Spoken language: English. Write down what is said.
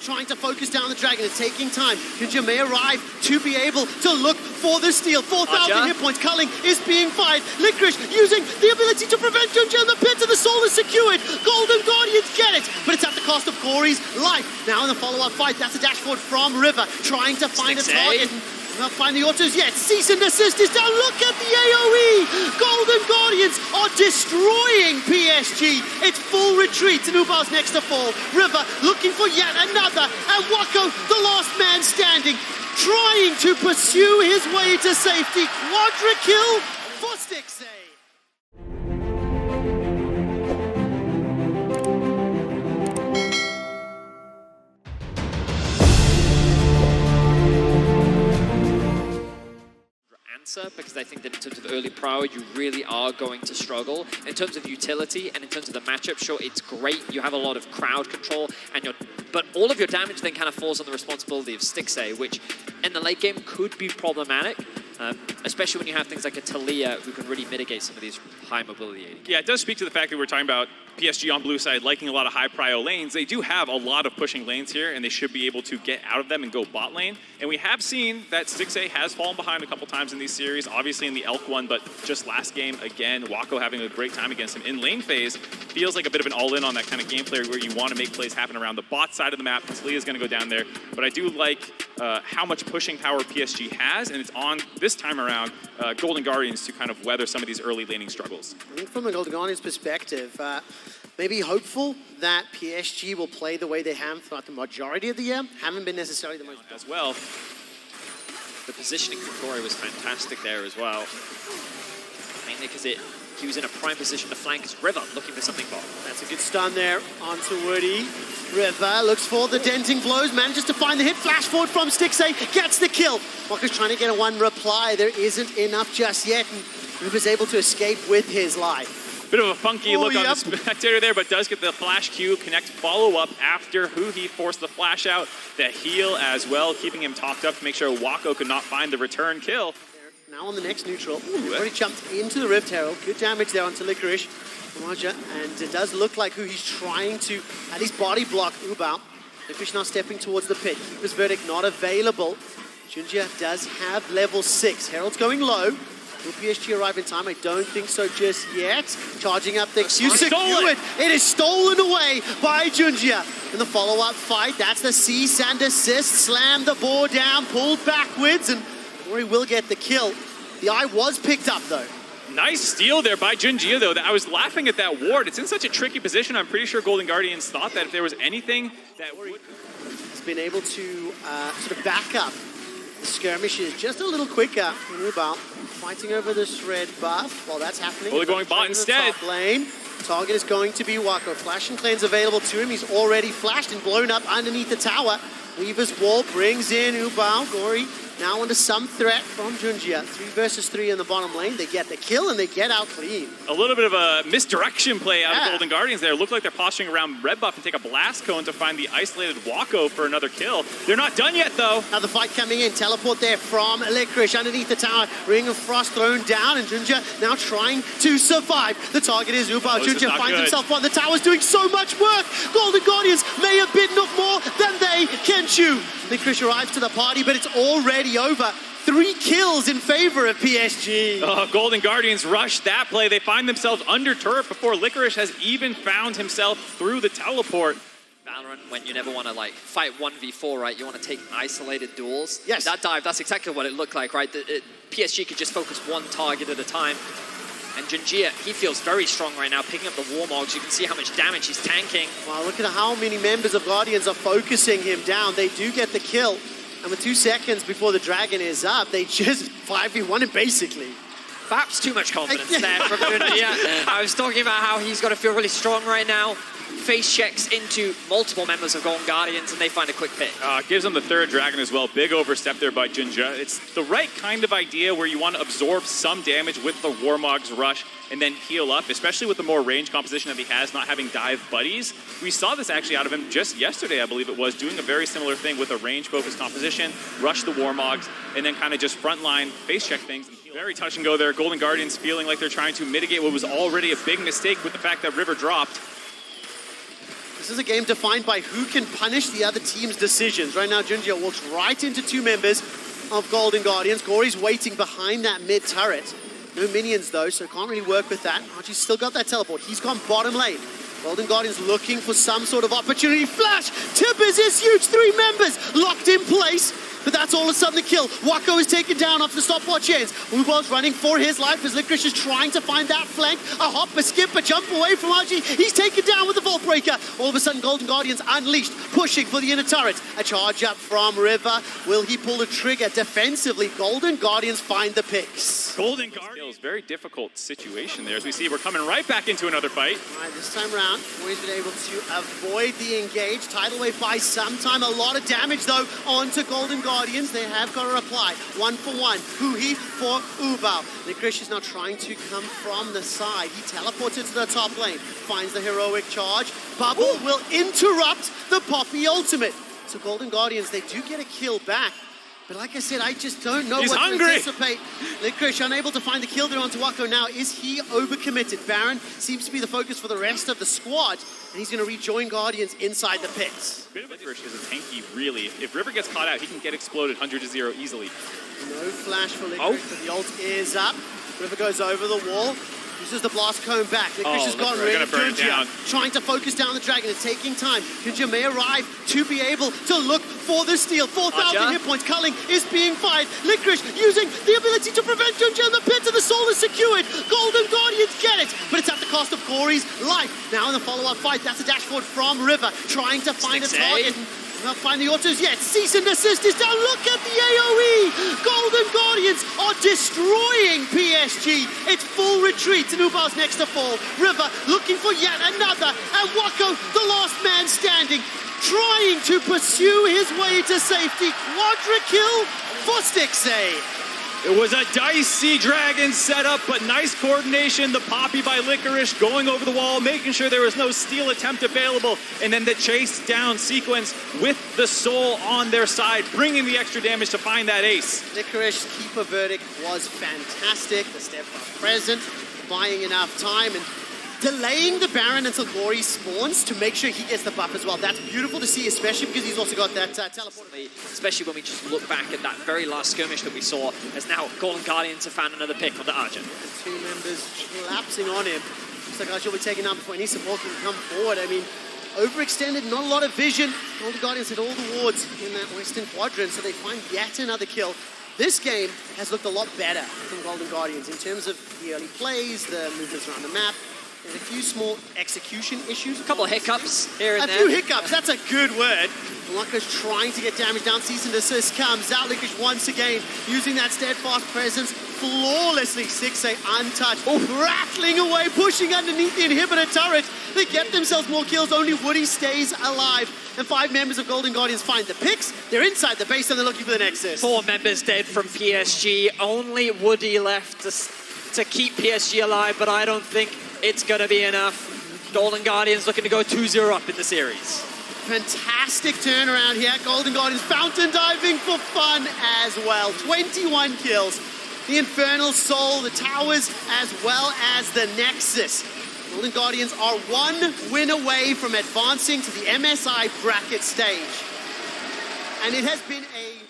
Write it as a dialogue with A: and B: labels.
A: trying to focus down the dragon. It's taking time. JunJia may arrive to be able to look for the steal. 4,000 hit points. Culling is being fired. Licorice using the ability to prevent JunJia in the pit, and the soul is secured. Golden Guardians get it, but it's at the cost of Gori's life. Now in the follow-up fight, that's a dash forward from River, trying to find a target. Not find the autos yet. Cease and desist is down. Look at the AoE. Golden Guardians are destroying PSG. It's full retreat, and ubao's next to fall. River looking for yet another, and Wako, the last man standing, trying to pursue his way to safety. Quadra kill for Stixxay.
B: Because I think that in terms of early power, you really are going to struggle. In terms of utility and in terms of the matchup, sure, it's great. You have a lot of crowd control, and but all of your damage then kind of falls on the responsibility of Stixxay, which in the late game could be problematic, especially when you have things like a Taliyah who can really mitigate some of these high mobility AD.
C: Yeah, it does speak to the fact that we're talking about PSG on blue side liking a lot of high prio lanes. They do have a lot of pushing lanes here, and they should be able to get out of them and go bot lane. And we have seen that Stixxay has fallen behind a couple times in these series, obviously in the Elk one, but just last game, again, Wako having a great time against him in lane phase. Feels like a bit of an all-in on that kind of gameplay where you want to make plays happen around the bot side of the map. Taliyah is going to go down there, but I do like how much pushing power PSG has, and it's on, this time around, Golden Guardians to kind of weather some of these early laning struggles.
A: I think from the Golden Guardians perspective, maybe hopeful that PSG will play the way they have throughout the majority of the year. Haven't been necessarily the most...
C: As well.
B: The positioning from Gori was fantastic there as well. Mainly because he was in a prime position to flank his River, looking for something bot.
A: That's a good stun there onto Woody. River looks for the denting blows, manages to find the hit. Flash forward from Stixxay, gets the kill. Wako's trying to get a one reply. There isn't enough just yet, and River's able to escape with his life.
C: Bit of a funky look on the spectator there, but does get the flash Q, connect follow-up after Huhi forced the flash out, the heal as well, keeping him topped up to make sure Wako could not find the return kill.
A: Now on the next neutral, already jumped into the Rift Herald. Good damage there onto Licorice. And it does look like Huhi's trying to at least body block ubao. Licorice now stepping towards the pit. Keeper's Verdict not available. JunJia does have level 6. Herald's going low. Will PSG arrive in time? I don't think so just yet. Charging up the Q secured. It is stolen away by JunJia. In the follow-up fight, that's the cease and desist. Slam the board down, pulled backwards, and Gori will get the kill. The eye was picked up though.
C: Nice steal there by JunJia though. I was laughing at that ward. It's in such a tricky position. I'm pretty sure Golden Guardians thought that if there was anything that would...
A: He's been able to sort of back up the skirmishes just a little quicker in ubao. Fighting over this red buff while that's happening.
C: Well, they're going bot instead.
A: Top lane. Target is going to be Wako. Flash and cleanse available to him. He's already flashed and blown up underneath the tower. Weaver's wall brings in ubao. Gori now under some threat from JunJia. 3 versus 3 in the bottom lane. They get the kill and they get out clean.
C: A little bit of a misdirection play out of Golden Guardians there. Look like they're posturing around red buff and take a blast cone to find the isolated Wako for another kill. They're not done yet though.
A: Now the fight coming in. Teleport there from Licorice underneath the tower. Ring of Frost thrown down, and JunJia now trying to survive. The target is ubao. JunJia finds himself on the tower's doing so much work. Golden Guardians may have bitten off more than they can chew. Licorice arrives to the party, but it's already over. 3 kills in favor of PSG.
C: Oh, Golden Guardians rush that play. They find themselves under turret before Licorice has even found himself through the teleport.
B: Valorant, when you never want to like fight 1v4, right? You want to take isolated duels.
A: Yes.
B: That dive, that's exactly what it looked like, right? PSG could just focus one target at a time. And JunJia, he feels very strong right now, picking up the Warmogs. You can see how much damage he's tanking.
A: Wow, look at how many members of Guardians are focusing him down. They do get the kill. And with 2 seconds before the dragon is up, they just 5v1 him basically.
B: Perhaps too much confidence there from JunJia. I was talking about how he's got to feel really strong right now. Face checks into multiple members of Golden Guardians, and they find a quick pick.
C: Gives them the 3rd dragon as well. Big overstep there by JunJia. It's the right kind of idea where you want to absorb some damage with the Warmog's rush and then heal up, especially with the more range composition that he has, not having dive buddies. We saw this actually out of him just yesterday, I believe it was, doing a very similar thing with a range-focused composition, rush the Warmogs, and then kind of just frontline face check things. And very touch and go there. Golden Guardians feeling like they're trying to mitigate what was already a big mistake with the fact that River dropped.
A: This is a game defined by who can punish the other team's decisions. Right now, JunJia walks right into two members of Golden Guardians. Gori's waiting behind that mid turret. No minions though, so can't really work with that. Azhi's still got that teleport. He's gone bottom lane. Golden Guardians looking for some sort of opportunity. Flash! Tibbers is huge. 3 members locked in place. But that's all of a sudden the kill. Wako is taken down off the stopwatch ends. ubao's running for his life as Licorice is trying to find that flank. A hop, a skip, a jump away from Azhi. He's taken down with the Vault Breaker. All of a sudden, Golden Guardians unleashed, pushing for the inner turret. A charge up from River. Will he pull the trigger defensively? Golden Guardians find the picks.
C: Golden Guardians, very difficult situation there. As we see, we're coming right back into another fight.
A: All right, this time around, Huhi's been able to avoid the engage. Tidal Wave by some time. A lot of damage, though, onto Golden Guardians. They have got a reply. 1 for 1. Huhi for ubao. Licorice is now trying to come from the side. He teleports into the top lane. Finds the heroic charge. Bubble will interrupt the Popy ultimate. So Golden Guardians, they do get a kill back. But like I said, I just don't know what to anticipate. Licorice unable to find the kill there onto Wako now. Is he overcommitted? Baron seems to be the focus for the rest of the squad. And he's going to rejoin Guardians inside the pits.
C: Licorice is a tanky, really. If River gets caught out, he can get exploded 100-0 easily.
A: No flash for Licorice, but the ult is up. River goes over the wall. Uses the blast cone back. Licorice has gotten rid of JunJia, trying to focus down the dragon. It's taking time. JunJia may arrive to be able to look for the steal. 4,000 hit points. Culling is being fired. Licorice using the ability to prevent JunJia in the pit, and the soul is secured. Golden Guardians get it, but it's at the cost of Gori's life. Now in the follow-up fight, that's a dash forward from River, trying to find a target. Not find the autos yet. Cease and desist is down. Look at the AoE. Golden Guardians are destroying PSG. It's full retreat, and ubao's next to fall. River looking for yet another, and Wako, the last man standing, trying to pursue his way to safety. Quadra kill for Stixxay.
D: It was a dicey dragon setup, but nice coordination. The Popy by Licorice going over the wall, making sure there was no steal attempt available, and then the chase down sequence with the soul on their side, bringing the extra damage to find that ace.
A: Licorice's keeper verdict was fantastic. The step up present, buying enough time, and delaying the Baron until Gori spawns to make sure he gets the buff as well. That's beautiful to see, especially because he's also got that teleport.
B: Especially when we just look back at that very last skirmish that we saw, as now Golden Guardians have found another pick on the Azhi.
A: The 2 members collapsing on him. Looks like Azhi will be taken out before any support can come forward. I mean, overextended, not a lot of vision. Golden Guardians hit all the wards in that western quadrant, so they find yet another kill. This game has looked a lot better from Golden Guardians in terms of the early plays, the movements around the map. There's a few small execution issues.
B: A couple of hiccups here and there.
A: A few hiccups, that's a good word. Wako's trying to get damage down. Cease and desist comes out. Licorice once again using that steadfast presence flawlessly. Stixxay untouched. Rattling away, pushing underneath the inhibitor turret. They get themselves more kills. Only Woody stays alive. And 5 members of Golden Guardians find the picks. They're inside the base and they're looking for the Nexus.
B: 4 members dead from PSG. Only Woody left to keep PSG alive, but I don't think it's going to be enough. Golden Guardians looking to go 2-0 up in the series.
A: Fantastic turnaround here. Golden Guardians fountain diving for fun as well. 21 kills. The Infernal Soul, the towers, as well as the Nexus. Golden Guardians are 1 win away from advancing to the MSI bracket stage. And it has been a